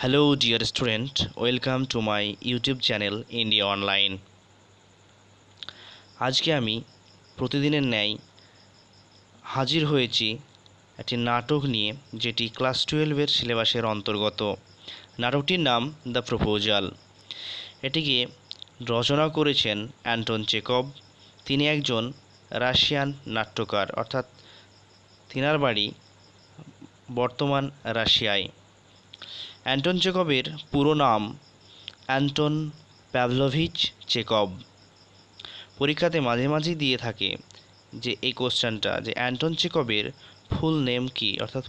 Hello dear student, welcome to my YouTube channel India online. আজকে আমি প্রতিদিনের ন্যায় হাজির হয়েছি একটি নাটক নিয়ে, যেটি ক্লাস 12-এর সিলেবাসের অন্তর্গত। নাটকটির নাম দ্য প্রপোজাল। এটিকে রচনা করেছেন অ্যান্টন চেকভ। তিনি একজন রাশিয়ান নাট্যকার, অর্থাৎ তিনার বাড়ি বর্তমান রাশিয়ায়। অ্যান্টন চেকভের পুরো নাম অ্যান্টন প্যাভলোভিচ চেকভ। পরীক্ষাতে মাঝে মাঝেই দিয়ে থাকে যে এই কোশ্চেনটা, যে অ্যান্টন চেকভের ফুল নেম কি, অর্থাৎ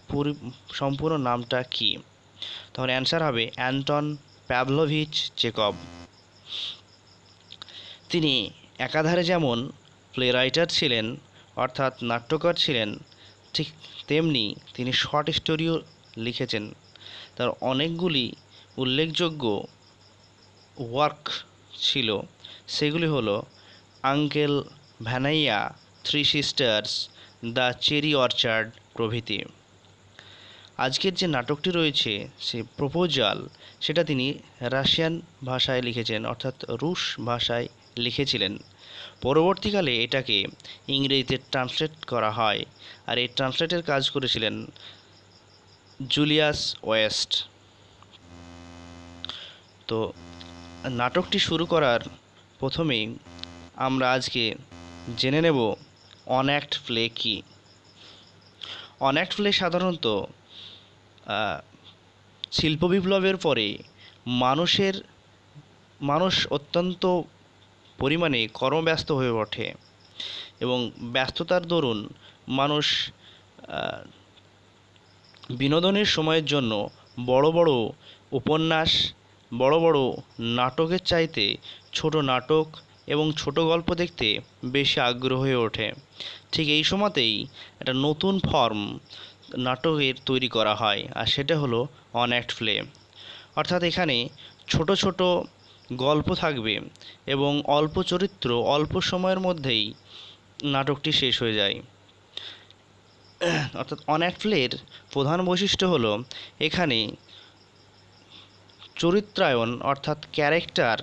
সম্পূর্ণ নামটা কি। তখন অ্যান্সার হবে অ্যান্টন প্যাভলোভিচ চেকভ। তিনি একাধারে যেমন প্লে রাইটার ছিলেন, অর্থাৎ নাট্যকার ছিলেন, ঠিক তেমনি তিনি শর্ট স্টোরিও লিখেছেন। তার অনেকগুলি উল্লেখযোগ্য ওয়ার্ক ছিল। সেগুলি হলো uncle Vanya, three sisters, the cherry orchard প্রভৃতি। আজকের যে নাটকটি রয়েছে সে প্রপোজাল, সেটা তিনি রাশিয়ান ভাষায় লিখেছেন, অর্থাৎ রুশ ভাষায় লিখেছিলেন। পরবর্তীকালে এটাকে ইংরেজিতে ট্রান্সলেট করা হয়, আর এই ট্রান্সলেটের কাজ করেছিলেন জুলিয়াস ওয়েস্ট। তো নাটকটি শুরু করার প্রথমেই আমরা আজকে জেনে নেব অনঅ্যাক্ট প্লে কী। অনঅ্যাক্ট প্লে সাধারণত শিল্প বিপ্লবের পরে মানুষ অত্যন্ত পরিমাণে কর্মব্যস্ত হয়ে ওঠে, এবং ব্যস্ততার দরুন মানুষ বিনোদনের সময়ের জন্য বড় বড় উপন্যাস, বড় বড় নাটকের চাইতে ছোট নাটক এবং ছোট গল্প দেখতে বেশি আগ্রহ হয়ে ওঠে। ঠিক এই সময়তেই একটা নতুন ফর্ম নাটকের তৈরি করা হয়, আর সেটা হলো অনঅ্যাক্ট প্লে। অর্থাৎ এখানে ছোট ছোট গল্প থাকবে এবং অল্প চরিত্র, অল্প সময়ের মধ্যেই নাটকটি শেষ হয়ে যায়। অর্থাৎ অনঅ্যাক্ট প্লের প্রধান বৈশিষ্ট্য হলো এখানে চরিত্রায়ন, অর্থাৎ ক্যারেক্টার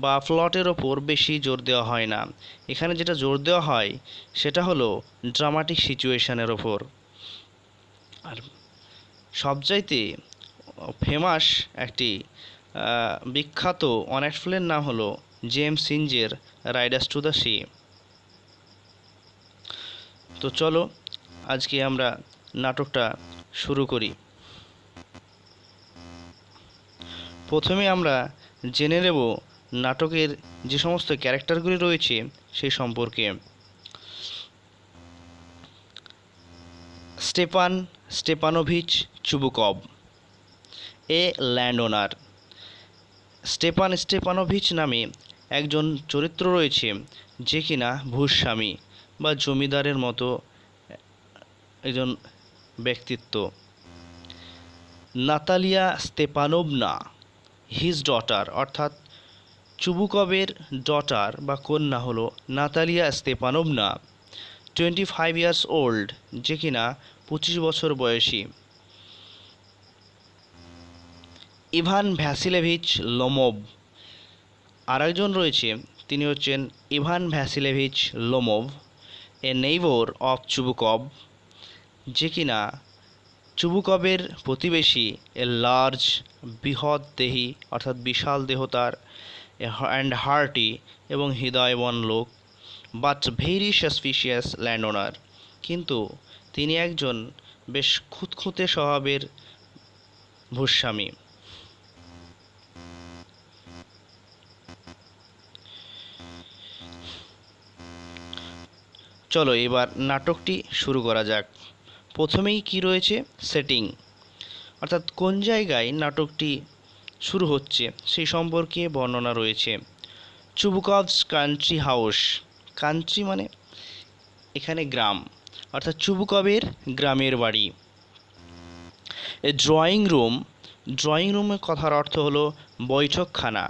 বা প্লটের ওপর বেশি জোর দেওয়া হয় না। এখানে যেটা জোর দেওয়া হয় সেটা হলো ড্রামাটিক সিচুয়েশনের ওপর। আর সবচাইতে ফেমাস একটি বিখ্যাত অনঅ্যাক্ট প্লের নাম হলো জেমস সিঞ্জের রাইডার্স টু দ্য সি। তো চলো আজকে আমরা নাটকটা শুরু করি। প্রথমে আমরা জেনে নেব নাটকের যে সমস্ত ক্যারেক্টারগুলি রয়েছে সেই সম্পর্কে। স্টেপান স্টেপানোভিচ চুবুকভ, এ ল্যান্ড ওনার। স্টেপান স্টেপানোভিচ নামে একজন চরিত্র রয়েছে, যে কিনা ভূস্বামী বা জমিদারের মতো একজন ব্যক্তিত্ব। নাতালিয়া স্তেপানোভনা, হিজ ডটার, অর্থাৎ চুবুকভের ডটার বা কন্যা হলো নাতালিয়া স্তেপানোভনা, 25 ইয়ার্স ওল্ড, যে কিনা 25 বছর বয়সী। ইভান ভ্যাসিলেভিচ লোমোভ, আরেকজন রয়েছে, তিনি হচ্ছেন Ivan Vasilyevich Lomov, a neighbour of Chubukov, যে কিনা চুবুকভের প্রতিবেশী। এ লার্জ, বৃহৎ দেহী, অর্থাৎ বিশাল দেহতার, অ্যান্ড হার্টি এবং হৃদয়বান লোক, বাট ভেরি সাসপিশিয়াস ল্যান্ড ওনার, কিন্তু তিনি একজন বেশ খুঁতখুঁতে স্বভাবের ভূস্বামী। চলো এবার নাটকটি শুরু করা যাক। প্রথমেই কি রয়েছে, সেটিং, অর্থাৎ কোন জায়গায় নাটকটি শুরু হচ্ছে সেই সম্পর্কে বর্ণনা রয়েছে। চুবুকভস কান্ট্রি হাউস, কান্ট্রি মানে এখানে গ্রাম, অর্থাৎ চুবুকভের গ্রামের বাড়ি। এ ড্রয়িং রুম, ড্রয়িং রুমের কথার অর্থ হলো বৈঠকখানা।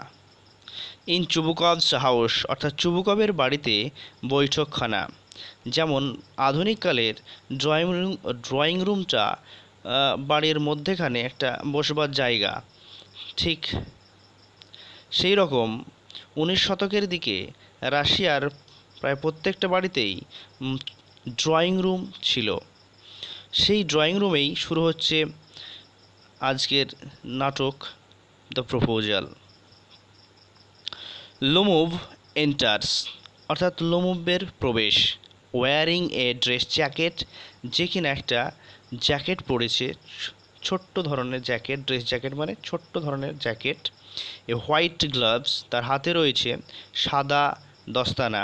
ইন চুবুকভস হাউস, অর্থাৎ চুবুকভের বাড়িতে বৈঠকখানা। যেমন আধুনিককালের ড্রয়িং রুমটা বাড়ির মধ্যেখানে একটা বসবার জায়গা, ঠিক সেই রকম 19 শতকের দিকে রাশিয়ার প্রায় প্রত্যেকটা বাড়িতেই ড্রয়িং রুম ছিল। সেই ড্রয়িং রুমেই শুরু হচ্ছে আজকের নাটক দ্য প্রপোজাল। লোমোভ এন্টার্স, অর্থাৎ লোমোভের প্রবেশ, ওয়ারিং এ ড্রেস জ্যাকেট, যে কিনা একটা জ্যাকেট পরেছে, ছোট্ট ধরনের জ্যাকেট, ড্রেস জ্যাকেট মানে ছোট্ট ধরনের জ্যাকেট। এ হোয়াইট গ্লাভস, তার হাতে রয়েছে সাদা দস্তানা।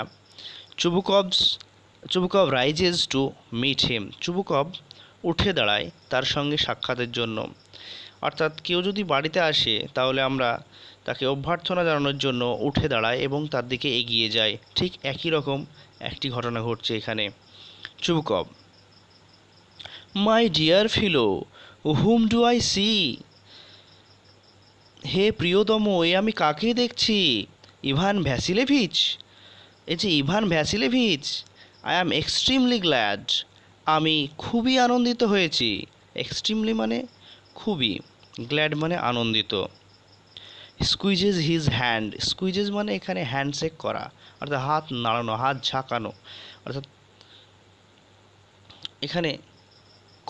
Chubukov rises to meet him, Chubukov উঠে দাঁড়ায় তার সঙ্গে সাক্ষাতের জন্য। অর্থাৎ কেউ যদি বাড়িতে আসে তাহলে আমরা তাকে অভ্যর্থনা জানানোর জন্য উঠে দাঁড়ায় এবং তার দিকে এগিয়ে যায়। ঠিক একই রকম একটি ঘটনা ঘটছে এখানে। Chubukov, my dear fellow, whom do I see, হে প্রিয়তম, এ আমি কাকে দেখছি? ইভান ভ্যাসিলেভিচ, এই যে Ivan Vasilyevich. I am extremely glad, আমি খুবই আনন্দিত হয়েছি। এক্সট্রিমলি মানে খুবই, গ্ল্যাড মানে আনন্দিত। স্কুইজেস হিজ হ্যান্ড, স্কুইজেস মানে এখানে হ্যান্ডশেক করা, অর্থাৎ হাত নাড়ানো, হাত ঝাঁকানো, অর্থাৎ এখানে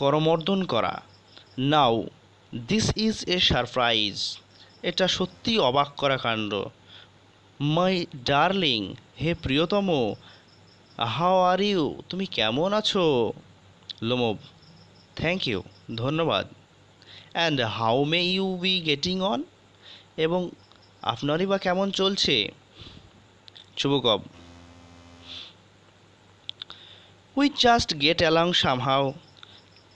করমর্দন করা। নাও দিস ইজ এ সারপ্রাইজ, এটা সত্যিই অবাক করা কাণ্ড। মাই ডার্লিং, হে প্রিয়তম, হাউ আর ইউ, তুমি কেমন আছো? লোমোভ, থ্যাংক ইউ, ধন্যবাদ। And how may you be getting on, এবং আপনারই বা কেমন চলছে? Chubukov, we just get along somehow,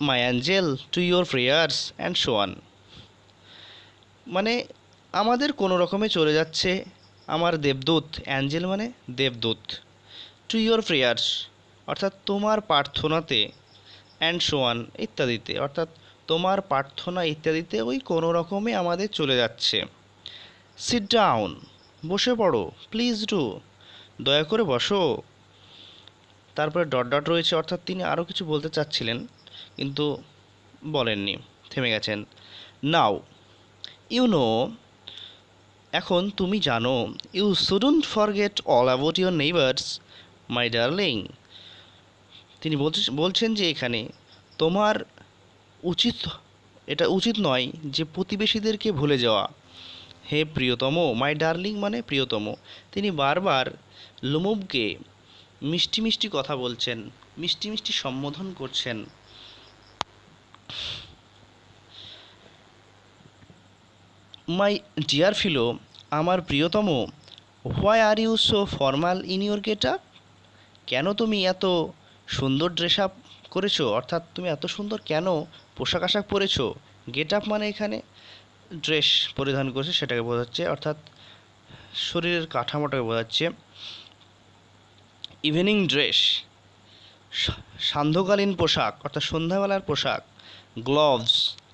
my angel, to your prayers and so on, মানে আমাদের কোনো রকমে চলে যাচ্ছে আমার দেবদূত, অ্যাঞ্জেল মানে দেবদূত, টু ইয়োর প্রেয়ার্স অর্থাৎ তোমার প্রার্থনাতে, অ্যান্ড সো অন ইত্যাদিতে, অর্থাৎ তোমার প্রার্থনা ইত্যাদিতে ওই কোনো রকমে আমাদের চলে যাচ্ছে। সিট ডাউন, বসে পড়ো, প্লিজ ডু, দয়া করে বসো। তারপরে ডট ডট রয়েছে, অর্থাৎ তিনি আরও কিছু বলতে চাচ্ছিলেন কিন্তু বলেননি, থেমে গেছেন। নাও ইউ নো, এখন তুমি জানো, you shouldn't forget all about your neighbours my darling, তিনি বলছেন যে এখানে তোমার এটা উচিত নয় যে প্রতিবেশীদেরকে ভুলে যাওয়া। হে প্রিয়তম, মাই ডার্লিং মানে প্রিয়তম, তিনি বারবার লোমোভকে মিষ্টি মিষ্টি কথা বলছেন, মিষ্টি মিষ্টি সম্বোধন করছেন। মাই ডিয়ার ফিলো, আমার প্রিয়তম, why are you so formal in your get up, কেন তুমি এত সুন্দর ড্রেস আপ করেছো, অর্থাৎ তুমি এত সুন্দর কেন পোশাক আশাক পরেছো? গেট আপ মানে এখানে ড্রেস পরিধান করেছে সেটাকে বোঝাচ্ছে, অর্থাৎ শরীরের কাঠামোটাকে বোঝাচ্ছে। ইভিনিং ড্রেস, সান্ধ্যকালীন পোশাক অর্থাৎ সন্ধ্যাবেলার পোশাক। গ্লোভস,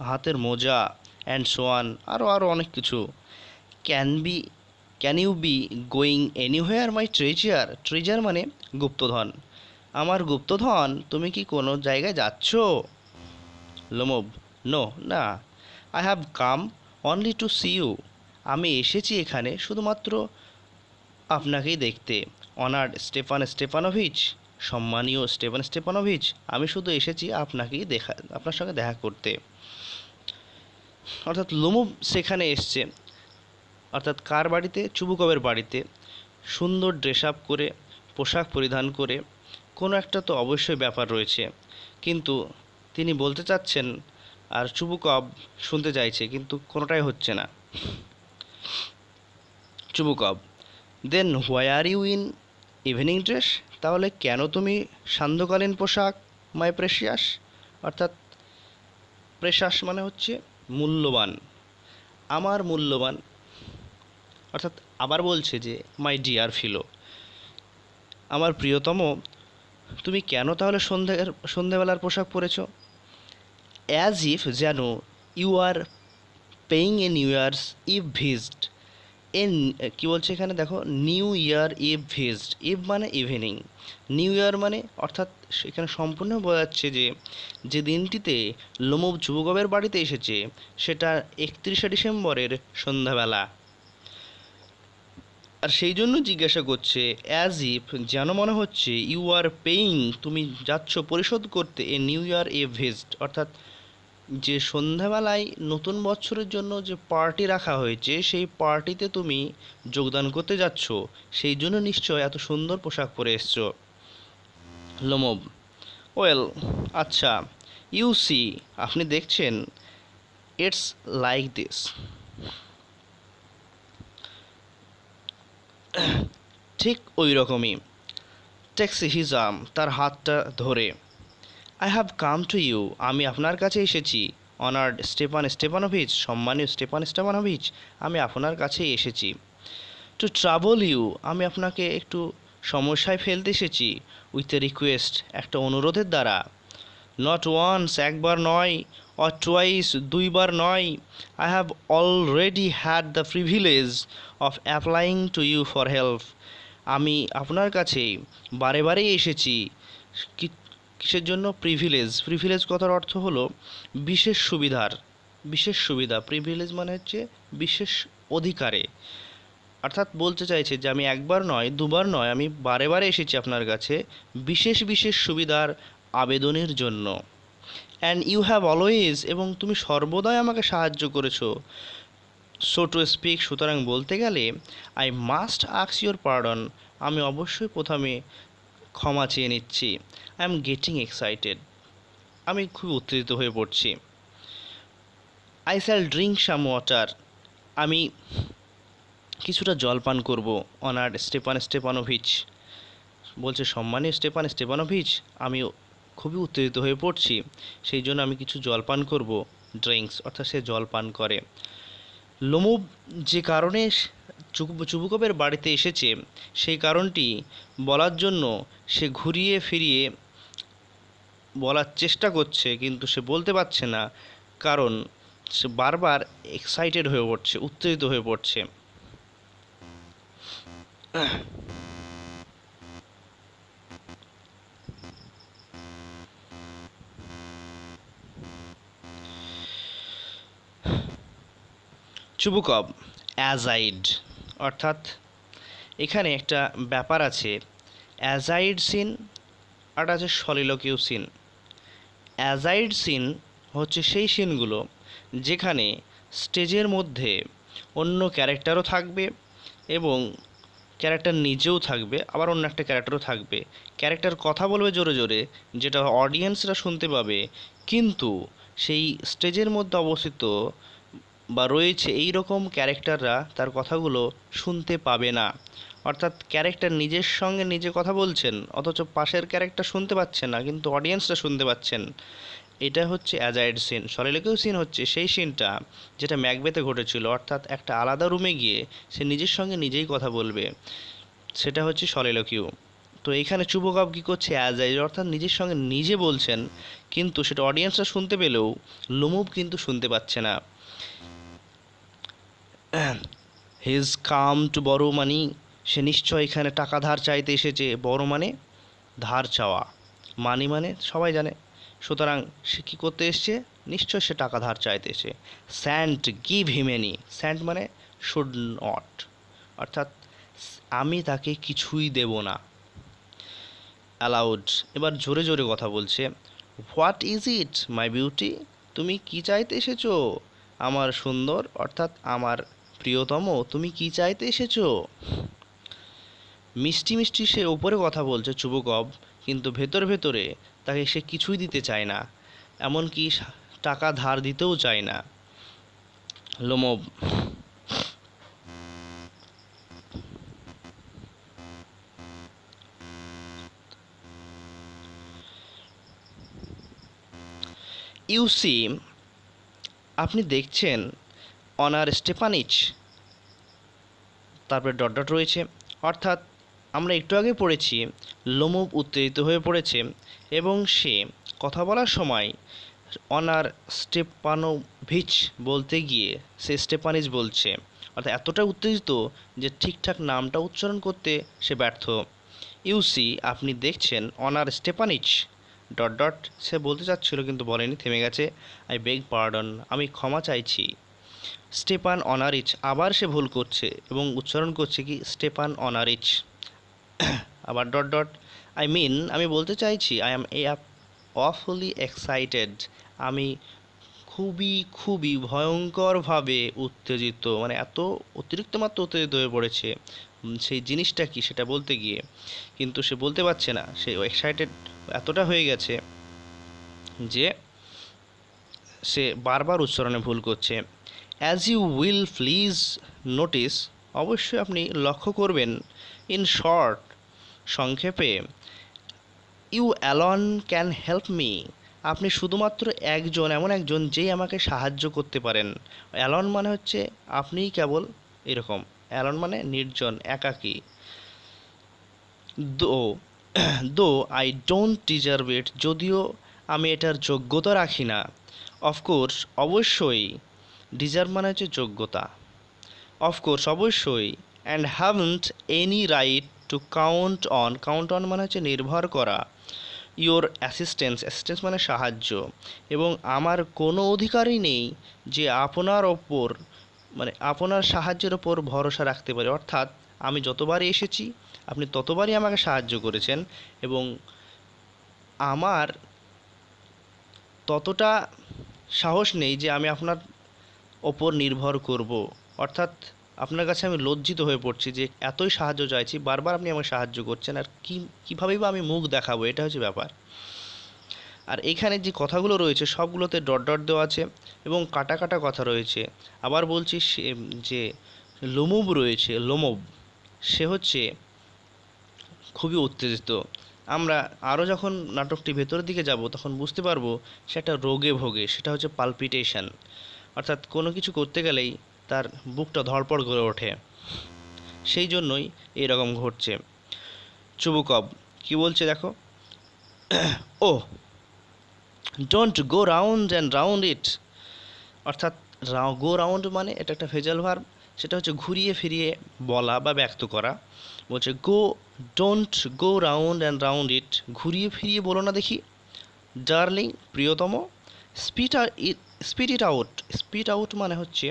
হাতের মোজা, অ্যান্ড সো অন, আরও অনেক কিছু। Can you be going anywhere my treasure, treasure মানে গুপ্তধন, আমার গুপ্তধন, তুমি কি কোনো জায়গায় যাচ্ছ? লোমোভ, নো, না। I have come only to see you, আমি এসেছি এখানে শুধুমাত্র আপনাকেই দেখতে। অনার্ড স্টেফান স্টেফানোভিচ, সম্মানীয় স্টেফান স্টেফানোভিচ, আমি শুধু এসেছি আপনার সঙ্গে দেখা করতে। অর্থাৎ লোমোভ সেখানে এসছে, অর্থাৎ কার বাড়িতে? চুবুকভের বাড়িতে, সুন্দর ড্রেস আপ করে, পোশাক পরিধান করে, কোনো একটা তো অবশ্যই ব্যাপার রয়েছে, কিন্তু তিনি বলতে চাচ্ছেন আর চুবুকভ শুনতে চাইছে কিন্তু কোনোটাই হচ্ছে না। Chubukov, then why are you in evening dress, তাহলে কেন তুমি সান্ধ্যকালীন পোশাক? মাই প্রেশিয়াস, অর্থাৎ প্রেশাস মানে হচ্ছে মূল্যবান, আমার মূল্যবান, অর্থাৎ আবার বলছে যে মাই ডিয়ার ফিলো, আমার প্রিয়তম, তুমি কেন তাহলে সন্ধ্যেবেলার পোশাক পরেছ? অ্যাজ ইফ, যেন you are paying a new year's eve visit, কী বলছে এখানে দেখো, new year eve visit, eve মানে ইভিনিং, নিউ ইয়ার মানে অর্থাৎ এখানে সম্পূর্ণ বোঝাচ্ছে যে যে দিনটিতে লোমব যুবকবের বাড়িতে এসেছে সেটা 31শে ডিসেম্বরের সন্ধ্যাবেলা। আর সেই জন্য জিজ্ঞাসা করছে অ্যাজ ইফ, যেন মনে হচ্ছে ইউ আর পেইং, তুমি যাচ্ছ পরিশোধ করতে a new year a visit, অর্থাৎ যে সন্ধ্যাবেলায় নতুন বছরের জন্য যে পার্টি রাখা হয়েছে সেই পার্টিতে তুমি যোগদান করতে যাচ্ছ, সেই জন্য নিশ্চয় এত সুন্দর পোশাক পরে এসছো। লোমব: ওয়েল, আচ্ছা, ইউ সি, আপনি দেখছেন, ইটস লাইক দিস, ঠিক ওই রকমই। টেক্স হিজ আর্ম, তার হাতটা ধরে। I have come to you, আমি আপনার কাছে এসেছি। অনার্ড স্টেপান স্টেপানোভিচ, সম্মানীয় স্টেপান স্টেপানোভিচ, আমি আপনার কাছেই এসেছি। টু ট্রাবল ইউ, আমি আপনাকে একটু সমস্যায় ফেলতে এসেছি। উইথ এ রিকোয়েস্ট, একটা অনুরোধের দ্বারা। নট ওয়ান্স, একবার নয়, অর টুয়াইস, দুইবার নয়। I have already had the privilege of applying to you for help, আমি আপনার কাছে বারে বারেই এসেছি। কিসের জন্য? প্রিভিলেজ। প্রিভিলেজ কথার অর্থ হলো বিশেষ সুবিধার, বিশেষ সুবিধা। প্রিভিলেজ মানে হচ্ছে বিশেষ অধিকারে, অর্থাৎ বলতে চাইছে যে আমি একবার নয়, দুবার নয়, আমি বারে বারে এসেছি আপনার কাছে বিশেষ বিশেষ সুবিধার আবেদনের জন্য। অ্যান্ড ইউ হ্যাভ অলওয়েজ, এবং তুমি সর্বদাই আমাকে সাহায্য করেছো। সো টু স্পিক, সুতরাং বলতে গেলে, I must ask your pardon, আমি অবশ্যই প্রথমে ক্ষমা চেয়ে নিচ্ছি। আই এম গেটিং এক্সাইটেড, আমি খুব উত্তেজিত হয়ে পড়ছি। I shall drink some water, আমি কিছুটা জল পান করব। অনার্ড স্টেপান স্টেপানোভিচ বলছে, সম্মানীয় স্টেপান স্টেপানোভিচ, আমি খুবই উত্তেজিত হয়ে পড়ছি, সেই জন্য আমি কিছু জল পান করব। ড্রিঙ্কস, অর্থাৎ সে জল পান করে। লোমব যে কারণে চুবুকবের বাড়িতে এসেছে সেই কারণটি বলার জন্য সে ঘুরিয়ে ফিরিয়ে বলার চেষ্টা করছে, কিন্তু সে বলতে পারছে না, কারণ সে বারবার এক্সাইটেড হয়ে পড়ছে, উত্তেজিত হয়ে পড়ছে। চুবুকব অ্যাজাইড, অর্থাৎ এখানে একটা ব্যাপার আছে, অ্যাজাইড সিন আর আছে সলিলকিউ সিন। অ্যাজাইড সিন হচ্ছে সেই সিনগুলো যেখানে স্টেজের মধ্যে অন্য ক্যারেক্টারও থাকবে এবং ক্যারেক্টার নিজেও থাকবে, আবার অন্য একটা ক্যারেক্টারও থাকবে। ক্যারেক্টার কথা বলবে জোরে জোরে, যেটা অডিয়েন্সরা শুনতে পাবে, কিন্তু সেই স্টেজের মধ্যে অবস্থিত বা রয়েছে এই রকম ক্যারেক্টাররা তার কথাগুলো শুনতে পাবে না। অর্থাৎ ক্যারেক্টার নিজের সঙ্গে নিজে কথা বলছেন, অথচ পাশের ক্যারেক্টার শুনতে পাচ্ছে না, কিন্তু অডিয়েন্সরা শুনতে পাচ্ছেন। এটা হচ্ছে অ্যাজাইড সিন। সলিলকিউ সিন হচ্ছে সেই সিনটা যেটা ম্যাকবেথে ঘটেছিল, অর্থাৎ একটা আলাদা রুমে গিয়ে সে নিজের সঙ্গে নিজেই কথা বলবে, সেটা হচ্ছে সলিলকিউ। তো এইখানে চুবুকব কী করছে? অ্যাজাইড, অর্থাৎ নিজের সঙ্গে নিজে বলছেন, কিন্তু সেটা অডিয়েন্সরা শুনতে পেলেও লোমব কিন্তু শুনতে পাচ্ছে না। হিজ কাম টু বড়ো মানি, সে নিশ্চয় এখানে টাকা ধার চাইতে এসেছে। বড় মানে ধার চাওয়া, মানি মানে সবাই জানে, সুতরাং সে কী করতে এসছে? নিশ্চয় সে টাকা ধার চাইতে এসে। Sent give him any, sent মানে শুড নট, অর্থাৎ আমি তাকে কিছুই দেব না। অ্যালাউড, এবার জোরে জোরে কথা বলছে। What is it my beauty, তুমি কি চাইতে এসেছো আমার সুন্দর, অর্থাৎ আমার প্রিয়তম, তুমি কি চাইতে এসেছো? মিষ্টি মিষ্টি সে ওপরে কথা বলছে চুবুকব, কিন্তু ভেতর ভেতরে তাকে সে কিছুই দিতে চায় না, এমনকি টাকা ধার দিতেও চায় না। লোমব ইউসি, আপনি দেখছেন, অনার স্টেপানিচ, তারপরে ডট ডট রয়েছে, অর্থাৎ আমরা একটু আগে পড়েছি লোমব উত্তেজিত হয়ে পড়েছে এবং সে কথা বলার সময় অনার স্টেপানোভিচ বলতে গিয়ে সে স্টেপানিচ বলছে, অর্থাৎ এতটা উত্তেজিত যে ঠিকঠাক নামটা উচ্চারণ করতে সে ব্যর্থ। ইউ সি আপনি দেখছেন অনার স্টেপানিচ ডট ডট সে বলতে চাচ্ছিল কিন্তু বলেনি, থেমে গেছে। আই বেগ পার্ডন আমি ক্ষমা চাইছি। স্টেপান অনারিচ আবার সে ভুল করছে এবং উচ্চারণ করছে কি স্টেপান অনারিচ। আবার ডট ডট আই মিন আমি বলতে চাইছি আই অ্যাম অফুলি এক্সাইটেড আমি খুবই খুবই ভয়ঙ্করভাবে উত্তেজিত, মানে এত অতিরিক্ত মাত্রা উত্তেজিত হয়ে পড়েছে সেই জিনিসটা কি সেটা বলতে গিয়ে, কিন্তু সে বলতে পারছে না, সে এক্সাইটেড এতটা হয়ে গেছে যে সে বারবার উচ্চারণে ভুল করছে। As you will please notice অবশ্যই আপনি লক্ষ্য করবেন, ইন শর্ট সংক্ষেপে, you alone can help me আপনি শুধুমাত্র একজন, এমন একজন যেই আমাকে সাহায্য করতে পারেন। অ্যালন মানে হচ্ছে আপনিই কেবল, এরকম। অ্যালন মানে নির্জন, একাকী। দো দো আই ডোন্ট ডিজার্ভ ইট যদিও আমি এটার যোগ্যতা রাখি না। অফকোর্স অবশ্যই, ডিজার্ভ মানে হচ্ছে যোগ্যতা, অফকোর্স অবশ্যই, and haven't any right to count on মানে হচ্ছে নির্ভর করা, ইওর অ্যাসিস্ট্যান্স মানে সাহায্য, এবং আমার কোনো অধিকারই নেই যে আপনার ওপর, মানে আপনার সাহায্যের ওপর ভরসা রাখতে পারি। অর্থাৎ আমি যতবারই এসেছি আপনি ততবারই আমাকে সাহায্য করেছেন এবং আমার ততটা সাহস নেই যে আমি আপনার ওপর নির্ভর করব। অর্থাৎ আপনার কাছে আমি লজ্জিত হয়ে পড়ছি যে এতই সাহায্য চাইছি, বারবার আপনি আমাকে সাহায্য করছেন, আর কীভাবেই বা আমি মুখ দেখাবো, এটা হচ্ছে ব্যাপার। আর এইখানে যে কথাগুলো রয়েছে সবগুলোতে ডট ডট দেওয়া আছে এবং কাটা কাটা কথা রয়েছে। আবার বলছি যে লোমব রয়েছে, লোমব সে হচ্ছে খুবই উত্তেজিত। আমরা আরও যখন নাটকটি ভেতরের দিকে যাব তখন বুঝতে পারবো সে একটা রোগে ভোগে, সেটা হচ্ছে পালপিটেশন, অর্থাৎ কোনো কিছু করতে গেলেই তার বুকটা ধড়পড় করে ওঠে, সেই জন্যই এরকম ঘটছে। চুবুকব কি বলছে দেখো, oh don't go round and round it, অর্থাৎ গো রাউন্ড মানে এটা একটা ভেজাল ভার্ব, সেটা হচ্ছে ঘুরিয়ে ফিরিয়ে বলা বা ব্যক্ত করা। বলছে don't go round and round it ঘুরিয়ে ফিরিয়ে বলো না দেখি। ডার্লিং প্রিয়তম, স্পিট ইট আউট মানে হচ্ছে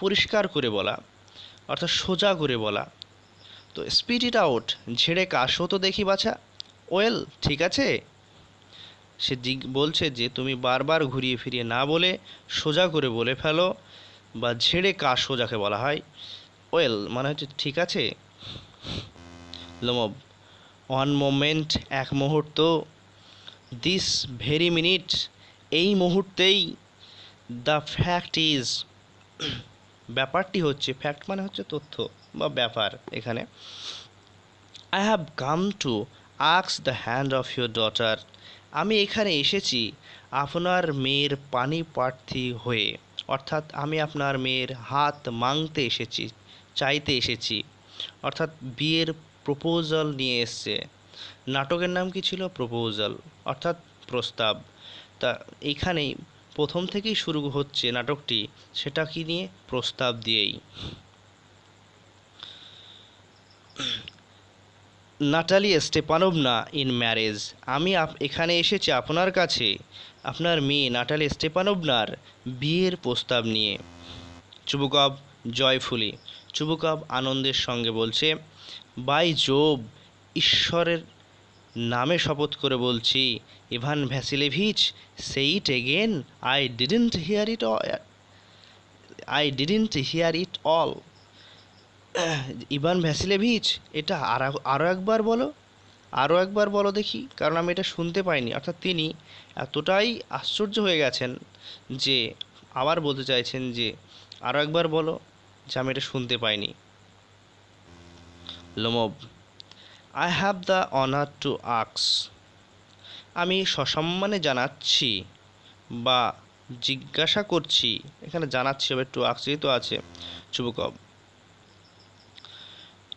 পরিষ্কার করে বলা, অর্থাৎ সোজা করে বলা। তো স্পিট ইট আউট ঝেড়ে কাশো তো দেখি বাছা। ওয়েল ঠিক আছে, সে বলছে যে তুমি বারবার ঘুরিয়ে ফিরিয়ে না বলে সোজা করে বলে ফেলো, বা ঝেড়ে কাশো যাকে বলা হয়। ওয়েল মানে হচ্ছে ঠিক আছে। লোমব ওয়ান মোমেন্ট এক মুহূর্ত, দিস ভেরি মিনিট এই মুহূর্তেই, দ্য ফ্যাক্ট ইজ ব্যাপারটি হচ্ছে, ফ্যাক্ট মানে হচ্ছে তথ্য বা ব্যাপার। এখানে I have come to ask the hand of your daughter আমি এখানে এসেছি আপনার মেয়ের পানি প্রার্থী হয়ে, অর্থাৎ আমি আপনার মেয়ের হাত মাংতে এসেছি, চাইতে এসেছি, অর্থাৎ বিয়ের প্রপোজাল নিয়ে এসছে। নাটকের নাম কি ছিল? প্রপোজাল, অর্থাৎ প্রস্তাব। তা এইখানেই প্রথম থেকেই শুরু হচ্ছে নাটকটি, সেটা কি নিয়ে? প্রস্তাব দিয়েই। নাটালি স্টেপানোভনা ইন ম্যারেজ আমি এখানে এসেছি আপনার কাছে আপনার মেয়ে নাটালি স্টেপানোভনার বিয়ের প্রস্তাব নিয়ে। চুবুকভ জয়ফুলি, চুবুকভ আনন্দের সঙ্গে বলছে, বাই জোব ঈশ্বরের নামে শপথ করে বলছি, Ivan Vasilyevich say it again, I didn't hear it all. Ivan Vasilyevich এটা আরও একবার বলো দেখি, কারণ আমি এটা শুনতে পাইনি। অর্থাৎ তিনি এতটাই আশ্চর্য হয়ে গেছেন যে আবার বলতে চাইছেন যে আরও একবার বলো, যে আমি এটা শুনতে পাইনি। Lomov I have the honour to আক্স আমি সসম্মানে জানাচ্ছি বা জিজ্ঞাসা করছি, এখানে জানাচ্ছি হবে টু আক্স যেহেতু আছে। চুবুকভ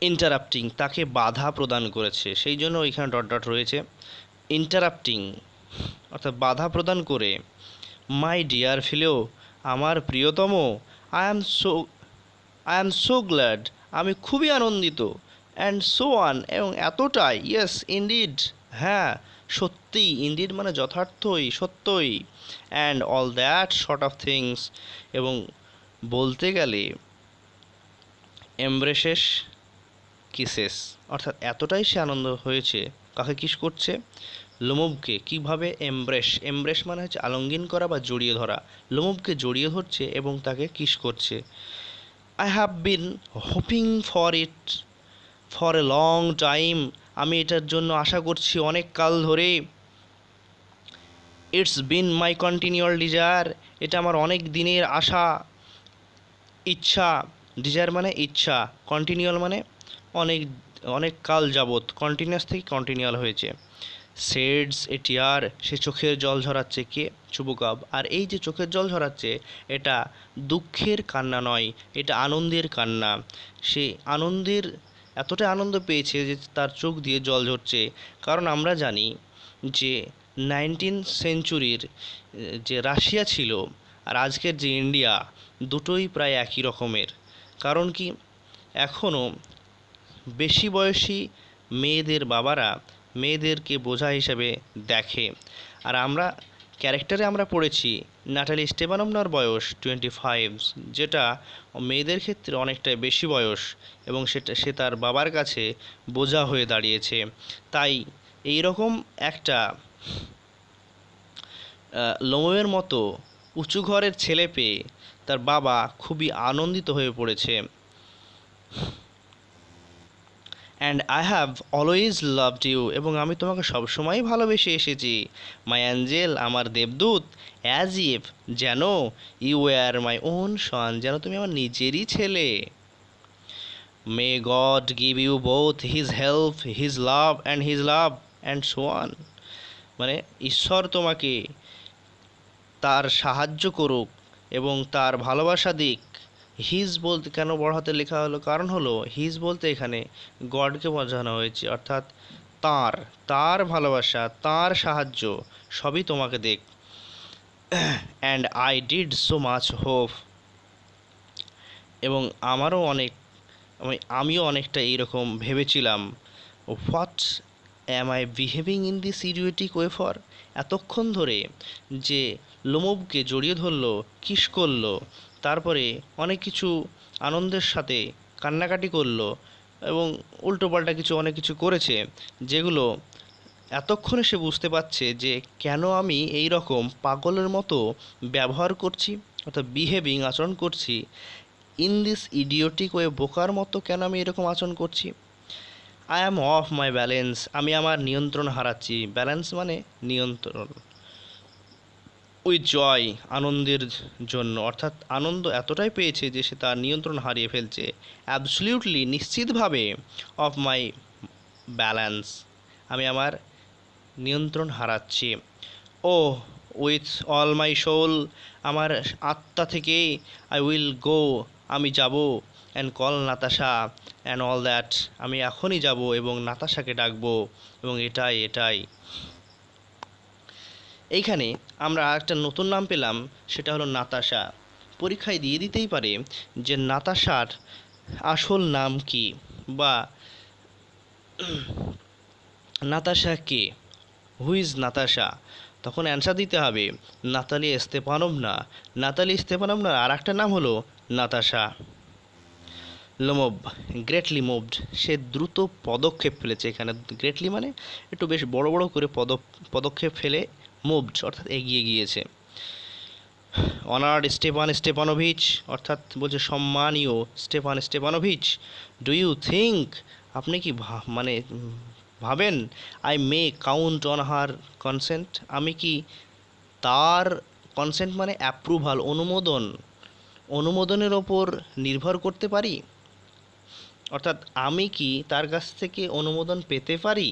ইন্টারাপ্টিং তাকে বাধা প্রদান করেছে, সেই জন্য ওইখানে ডট ডট রয়েছে। ইন্টারাপ্টিং অর্থাৎ বাধা প্রদান করে। মাই ডিয়ার ফিলো আমার প্রিয়তম, আই অ্যাম সো গ্ল্যাড আমি খুবই আনন্দিত, অ্যান্ড সো অন, এবং এতটাই, ইয়েস ইনডিড, হ্যাঁ সত্যিই, ইনডিড মানে যথার্থই, সত্যই, and all that short of things, এবং বলতে গেলে এমব্রেসেস কিসেস, অর্থাৎ এতটাই সে আনন্দ হয়েছে। কাকে কিস করছে? লোমবকে। কিভাবে? এমব্রেস, এমব্রেস মানে হচ্ছে আলিঙ্গন করা বা জড়িয়ে ধরা। লোমবকে জড়িয়ে ধরছে এবং তাকে কিস করছে। I have been hoping for it for a long time, আমি এটার জন্য আশা করছি অনেক কাল ধরে। It's been my continual desire, এটা আমার অনেক দিনের আশা, ইচ্ছা। ডিজায়ার মানে ইচ্ছা, কন্টিনিউয়াল মানে অনেক অনেক কাল যাবৎ, কন্টিনিউয়াস থেকে কন্টিনিউয়াল হয়েছে। শেডস এ টিয়ার, সে চোখের জল ঝরাচ্ছে। কে? চুবুকাব। আর এই যে চোখের জল ঝরাচ্ছে, এটা দুঃখের কান্না নয়, এটা আনন্দের কান্না। সে আনন্দের, এতটাই আনন্দ পেয়েছে যে তার চোখ দিয়ে জল ঝরছে। কারণ আমরা জানি যে 19th সেঞ্চুরির যে রাশিয়া ছিল আর আজকের যে ইন্ডিয়া, দুটোই প্রায় একই রকমের। কারণ কি, এখনও বেশি বয়সী মেয়েদের বাবারা মেয়েদেরকে বোঝা হিসেবে দেখে। আর আমরা ক্যারেক্টারে আমরা পড়েছি নাটালি স্টেপানোভনার বয়স 25, যেটা মেয়েদের ক্ষেত্রে অনেকটাই বেশি বয়স, এবং সে তার বাবার কাছে বোঝা হয়ে দাঁড়িয়েছে। তাই এই রকম একটা লোমের মতো উঁচু ঘরের ছেলে পেয়ে তার বাবা খুবই আনন্দিত হয়ে পড়েছে। And I have always loved you, এবং আমি তোমাকে সবসময় ভালোবেসে এসেছি। মাই অ্যাঞ্জেল, আমার দেবদূত। অ্যাজ ইফ, যেন, you were my own son, যেন তুমি আমার নিজেরই ছেলে। May God give you both his help, his love and so on, মানে ঈশ্বর তোমাকে তার সাহায্য করুক এবং তার ভালোবাসা দিক। হিজ বলতে কেন বড় হাতে লেখা হলো? কারণ হলো হিজ বলতে এখানে গডকে বোঝানো হয়েছে, অর্থাৎ তার ভালোবাসা, তার সাহায্য সবই তোমাকে দেখ। And I did so much hope, এবং আমিও অনেকটা এইরকম ভেবেছিলাম। What am I behaving in this idiotic way for, এতক্ষণ ধরে যে লোমবকে জড়িয়ে ধরলো, কিস করলো, তারপরে অনেক কিছু আনন্দের সাথে কান্নাকাটি করলো, এবং উল্টোপাল্টা অনেক কিছু করেছে, যেগুলো এতক্ষণে সে বুঝতে পারছে যে কেন আমি এই রকম পাগলের মতো ব্যবহার করছি, অর্থাৎ বিহেভিং, আচরণ করছি। ইন দিস ইডিওটিক ওয়ে, বোকার মতো কেন আমি এরকম আচরণ করছি। I am of my balance, আমি আমার নিয়ন্ত্রণ হারাচ্ছি। ব্যালেন্স মানে নিয়ন্ত্রণ। উইথ জয়, আনন্দের জন্য, অর্থাৎ আনন্দ এতটাই পেয়েছে যে সে তার নিয়ন্ত্রণ হারিয়ে ফেলছে। অ্যাবসলিউটলি, নিশ্চিতভাবে। অফ মাই ব্যালেন্স, আমি আমার নিয়ন্ত্রণ হারাচ্ছি। ও উইথ অল মাই সোল, আমার আত্মা থেকে। আই উইল গো, আমি যাব। And call Natasha and all that, আমি এখনই যাব এবং নাতাশাকে ডাকবো, এবং এটাই। এইখানে আমরা একটা নতুন নাম পেলাম, সেটা হলো নাতাশা। পরীক্ষায় দিয়ে দিতেই পারে যে নাতাশার আসল নাম কি, বা নাতাশা কে, হু ইজ নাতাশা। তখন অ্যান্সার দিতে হবে নাতালি স্তেপানোভনা। নাতালি স্তেপানোভনার আর একটা নাম হলো নাতাশা। লোমব, গ্রেটলি মুভড, সে দ্রুত পদক্ষেপ ফেলেছে। এখানে গ্রেটলি মানে একটু বেশ বড় বড় করে পদক্ষেপ ফেলে, মুভড অর্থাৎ এগিয়ে গিয়েছে। অনার্ড স্টেপান স্টেপানোভিচ, অর্থাৎ বলছে সম্মানীয় Stepan Stepanovich. Do you think, আপনি কি ভাবেন, I may count on her consent, আমি কি তার কনসেন্ট মানে অ্যাপ্রুভাল, অনুমোদনের ওপর নির্ভর করতে পারি, অর্থাৎ আমি কি তার কাছ থেকে অনুমোদন পেতে পারি।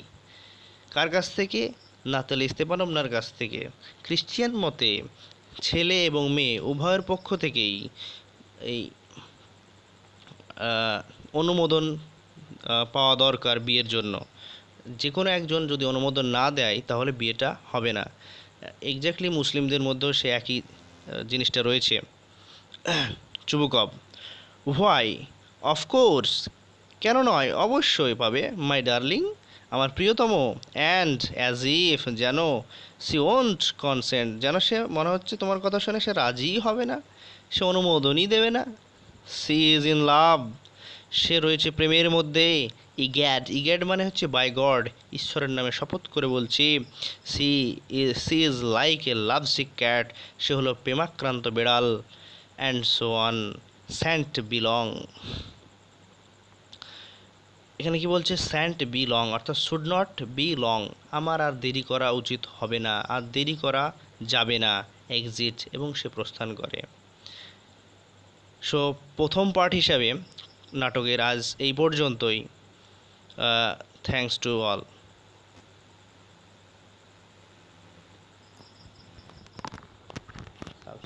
কার কাছ থেকে? নাতালি স্তেপানোভনার কাছ থেকে। খ্রিশ্চিয়ান মতে ছেলে এবং মেয়ে উভয়ের পক্ষ থেকেই এই অনুমোদন পাওয়া দরকার বিয়ের জন্য। যে কোনো একজন যদি অনুমোদন না দেয় তাহলে বিয়েটা হবে না। এক্স্যাক্টলি মুসলিমদের মধ্যেও সে একই জিনিসটা রয়েছে। চুবুকভ, হোয়াই, অফকোর্স, কেন নয়, অবশ্যই পাবে মাই ডার্লিং, আমার প্রিয়তম। অ্যান্ড অ্যাজ ইফ, যেন, সি ওন্ট কনসেন্ট, যেন সে মনে হচ্ছে তোমার কথা শুনে সে রাজিই হবে না, সে অনুমোদনই দেবে না। সি ইজ ইন লাভ, সে রয়েছে প্রেমের মধ্যে। ইগ্যাড, ইগ্যাড মানে হচ্ছে বাই গড, ঈশ্বরের নামে শপথ করে বলছি। She is like a love sick cat, সে হলো প্রেমাক্রান্ত বেড়াল। And so on, shan't be long. এখানে কি বলছে, স্যান্ট বি লং, অর্থাৎ শুড নট বি লং, আমার আর দেরি করা উচিত হবে না, আর দেরি করা যাবে না। এক্সিট, এবং সে প্রস্থান করে। সো প্রথম পার্ট হিসাবে নাটকের আজ এই পর্যন্তই। Thanks to all.